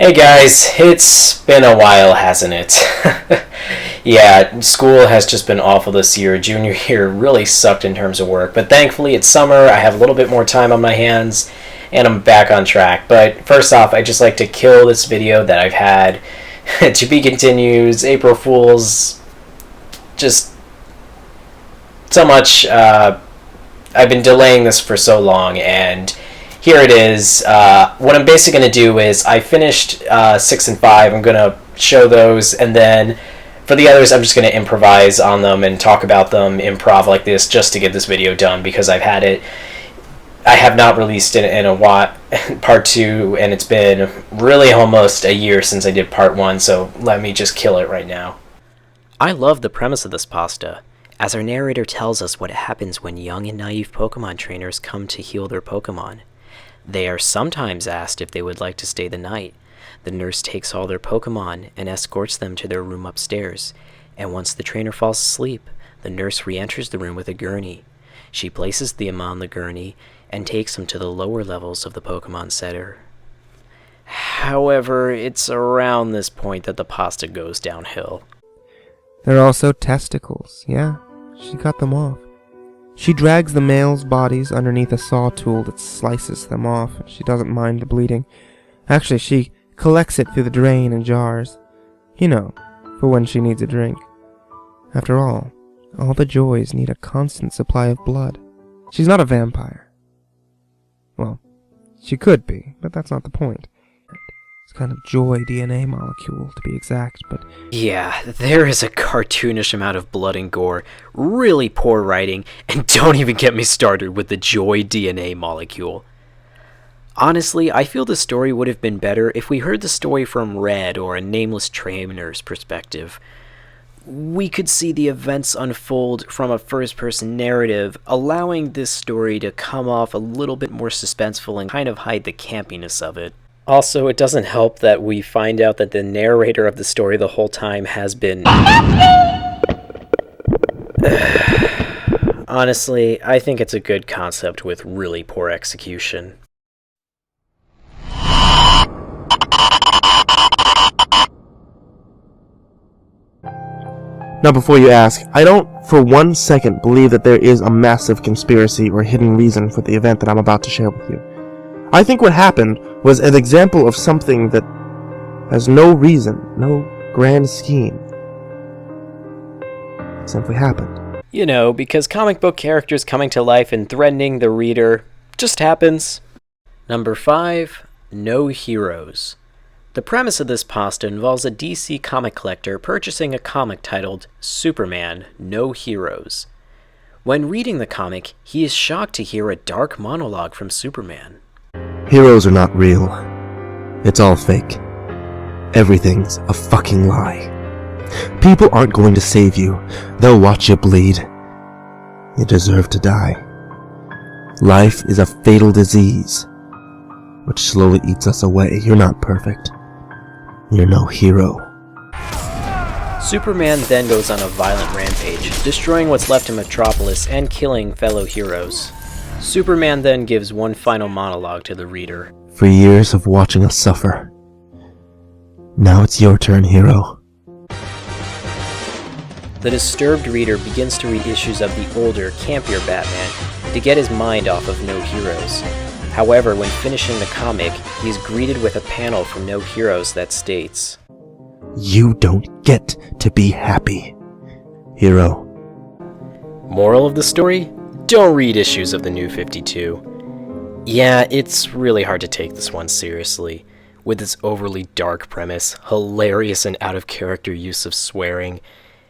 Hey guys, it's been a while, hasn't it? Yeah, school has just been awful this year. Junior year really sucked in terms of work, but thankfully it's summer, I have a little bit more time on my hands, and I'm back on track. But first off, I'd just like to kill this video that I've had. To be continues, April Fools, just so much. I've been delaying this for so long, and here it is. What I'm basically going to do is I finished 6 and 5. I'm going to show those, and then for the others, I'm just going to improvise on them and talk about them improv like this just to get this video done because I have not released it in a while, part 2, and it's been really almost a year since I did part 1, so let me just kill it right now. I love the premise of this pasta, as our narrator tells us what happens when young and naive Pokemon trainers come to heal their Pokemon. They are sometimes asked if they would like to stay the night. The nurse takes all their Pokemon and escorts them to their room upstairs, and once the trainer falls asleep, the nurse re-enters the room with a gurney. She places them on the gurney and takes them to the lower levels of the Pokemon Center. However, it's around this point that the pasta goes downhill. There are also testicles, yeah, she cut them off. She drags the males' bodies underneath a saw tool that slices them off, and she doesn't mind the bleeding. Actually, she collects it through the drain in jars. You know, for when she needs a drink. After all the joys need a constant supply of blood. She's not a vampire. Well, she could be, but that's not the point. It's kind of joy DNA molecule, to be exact, but... Yeah, there is a cartoonish amount of blood and gore, really poor writing, and don't even get me started with the joy DNA molecule. Honestly, I feel the story would have been better if we heard the story from Red or a nameless trainer's perspective. We could see the events unfold from a first-person narrative, allowing this story to come off a little bit more suspenseful and kind of hide the campiness of it. Also, it doesn't help that we find out that the narrator of the story the whole time has been... Honestly, I think it's a good concept with really poor execution. Now before you ask, I don't for 1 second believe that there is a massive conspiracy or hidden reason for the event that I'm about to share with you. I think what happened was an example of something that has no reason, no grand scheme. It simply happened. You know, because comic book characters coming to life and threatening the reader just happens. Number 5, No Heroes. The premise of this pasta involves a DC comic collector purchasing a comic titled Superman, No Heroes. When reading the comic, he is shocked to hear a dark monologue from Superman. Heroes are not real. It's all fake. Everything's a fucking lie. People aren't going to save you. They'll watch you bleed. You deserve to die. Life is a fatal disease, which slowly eats us away. You're not perfect. You're no hero. Superman then goes on a violent rampage, destroying what's left in Metropolis and killing fellow heroes. Superman then gives one final monologue to the reader. For years of watching us suffer, now it's your turn, hero. The disturbed reader begins to read issues of the older, campier Batman to get his mind off of No Heroes. However, when finishing the comic, he is greeted with a panel from No Heroes that states, You don't get to be happy, hero. Moral of the story? Don't read issues of the New 52. Yeah, it's really hard to take this one seriously, with its overly dark premise, hilarious and out-of-character use of swearing,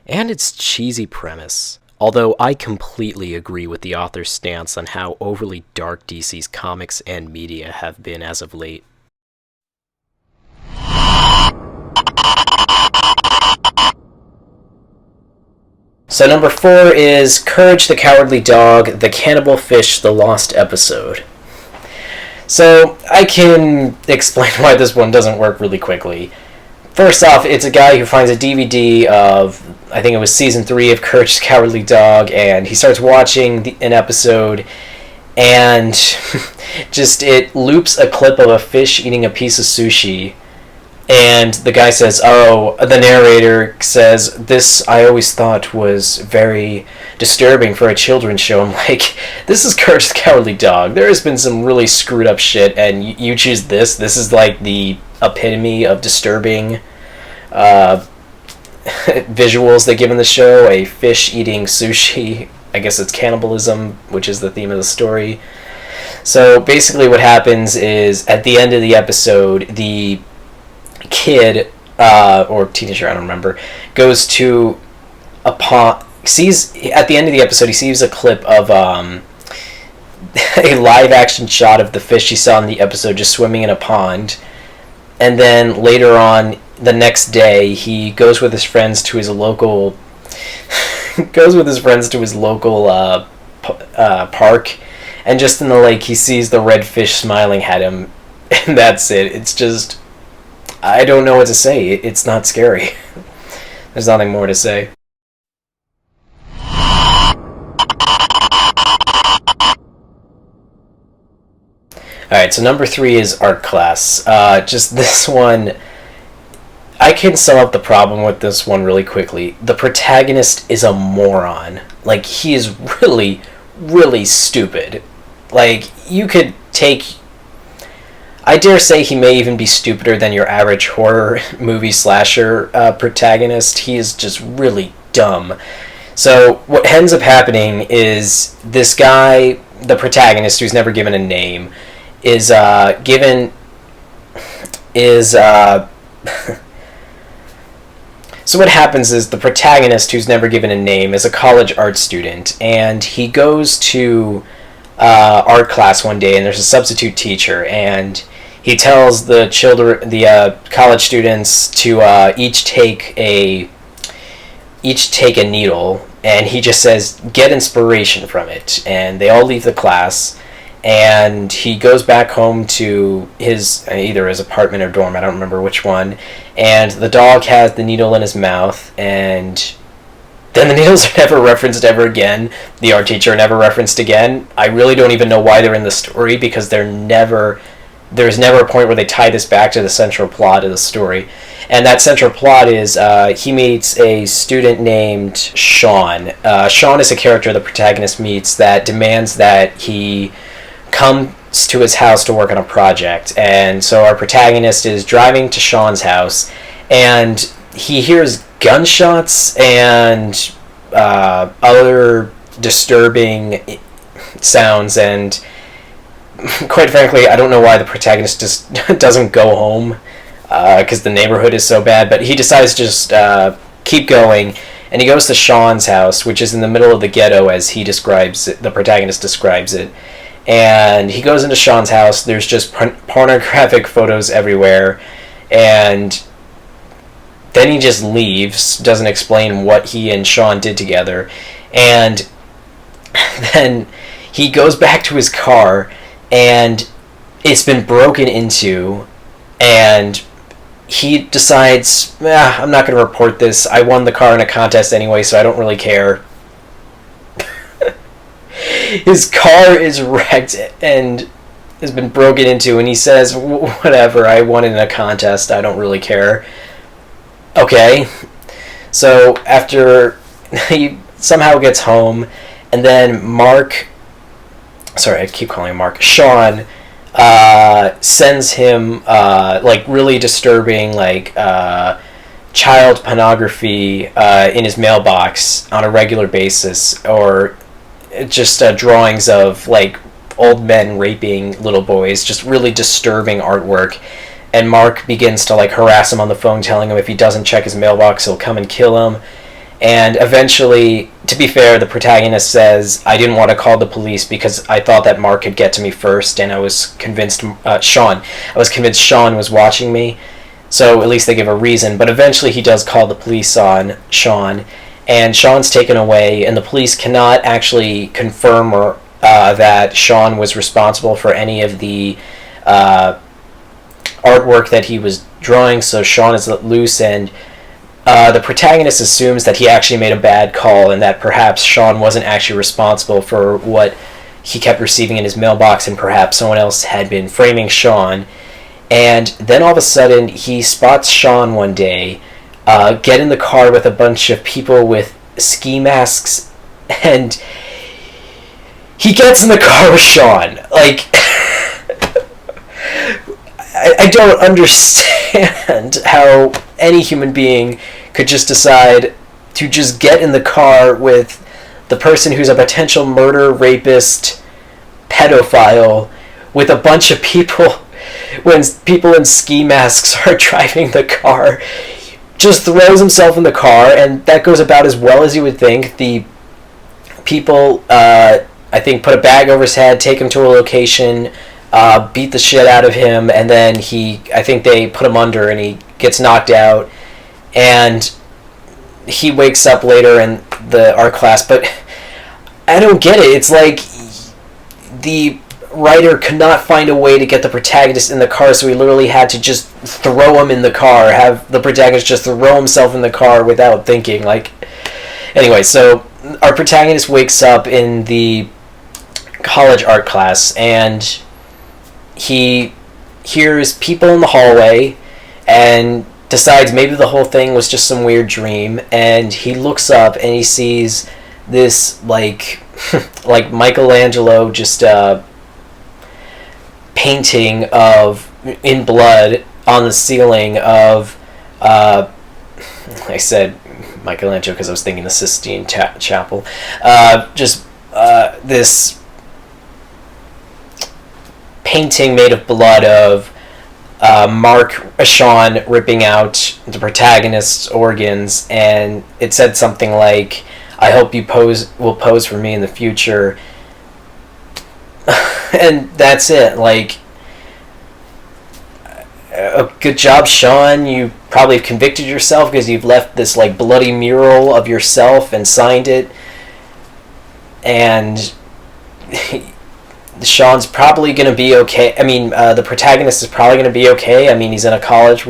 and its cheesy premise. Although I completely agree with the author's stance on how overly dark DC's comics and media have been as of late. So number 4 is Courage the Cowardly Dog, The Cannibal Fish, The Lost Episode. So I can explain why this one doesn't work really quickly. First off, it's a guy who finds a DVD of, I think it was season 3 of Courage the Cowardly Dog, and he starts watching an episode, and just it loops a clip of a fish eating a piece of sushi And the guy says, oh, the narrator says, this I always thought was very disturbing for a children's show. I'm like, this is Courage the Cowardly Dog. There has been some really screwed up shit, and you choose this. This is like the epitome of disturbing visuals they give in the show. A fish eating sushi. I guess it's cannibalism, which is the theme of the story. So basically what happens is, at the end of the episode, the kid, or teenager, I don't remember, goes to a pond, sees, at the end of the episode, he sees a clip of a live action shot of the fish he saw in the episode just swimming in a pond. And then later on, the next day, he goes with his friends to his local park, and just in the lake he sees the red fish smiling at him, and that's it. It's just, I don't know what to say. It's not scary. There's nothing more to say. Alright, so number 3 is art class. Just this one, I can sum up the problem with this one really quickly. The protagonist is a moron. Like, he is really, really stupid. Like, you could take... I dare say he may even be stupider than your average horror movie slasher protagonist. He is just really dumb. So what ends up happening is this guy, the protagonist, who's never given a name, is So what happens is the protagonist, who's never given a name, is a college art student, and he goes to art class one day, and there's a substitute teacher, and he tells the college students to each take a needle, and he just says, get inspiration from it. And they all leave the class, and he goes back home to either his apartment or dorm, I don't remember which one, and the dog has the needle in his mouth, and then the needles are never referenced ever again. The art teacher never referenced again. I really don't even know why they're in the story, because there's never a point where they tie this back to the central plot of the story. And that central plot is he meets a student named Sean. Sean is a character the protagonist meets that demands that he comes to his house to work on a project. And so our protagonist is driving to Sean's house, and he hears gunshots and other disturbing sounds, and quite frankly, I don't know why the protagonist just doesn't go home, because the neighborhood is so bad, but he decides to just keep going, and he goes to Sean's house, which is in the middle of the ghetto, as he describes it, the protagonist describes it. And he goes into Sean's house, there's just pornographic photos everywhere, and then he just leaves, doesn't explain what he and Sean did together, and then he goes back to his car, and it's been broken into, and he decides, I'm not going to report this. I won the car in a contest anyway, so I don't really care. His car is wrecked and has been broken into, and he says, whatever, I won it in a contest, I don't really care. Okay. So after he somehow gets home, and then Sean sends him really disturbing child pornography in his mailbox on a regular basis, or just drawings of old men raping little boys, just really disturbing artwork. And Mark begins to harass him on the phone, telling him if he doesn't check his mailbox, he'll come and kill him. And eventually, to be fair, the protagonist says, I didn't want to call the police because I thought that Mark could get to me first, and I was convinced Sean was watching me, so at least they give a reason. But eventually he does call the police on Sean, and Sean's taken away, and the police cannot actually confirm that Sean was responsible for any of the artwork that he was drawing, so Sean is let loose, and the protagonist assumes that he actually made a bad call, and that perhaps Sean wasn't actually responsible for what he kept receiving in his mailbox, and perhaps someone else had been framing Sean. And then all of a sudden, he spots Sean one day get in the car with a bunch of people with ski masks, and he gets in the car with Sean. Like, I don't understand how any human being could just decide to just get in the car with the person who's a potential murder, rapist, pedophile, with a bunch of people, when people in ski masks are driving the car, just throws himself in the car, and that goes about as well as you would think. The people, I think, put a bag over his head, take him to a location, beat the shit out of him, and then I think they put him under, and he gets knocked out, and he wakes up later in the art class. But I don't get it. It's like the writer could not find a way to get the protagonist in the car, so he literally had to just throw him in the car, have the protagonist just throw himself in the car without thinking. Like, anyway, so our protagonist wakes up in the college art class, and he hears people in the hallway and decides maybe the whole thing was just some weird dream, and he looks up and he sees this, like, like Michelangelo just painting of, in blood, on the ceiling of, I said Michelangelo because I was thinking the Sistine Chapel, this painting made of blood of Sean ripping out the protagonist's organs, and it said something like, "I hope you will pose for me in the future." And that's it. Like, good job, Sean. You probably have convicted yourself because you've left this, like, bloody mural of yourself and signed it. And Sean's probably going to be okay. I mean, the protagonist is probably going to be okay. I mean, he's in a college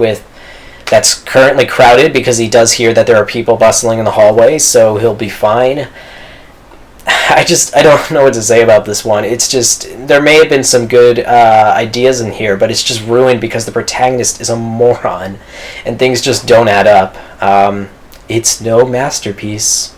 that's currently crowded because he does hear that there are people bustling in the hallway, so he'll be fine. I don't know what to say about this one. It's just, there may have been some good ideas in here, but it's just ruined because the protagonist is a moron, and things just don't add up. It's no masterpiece.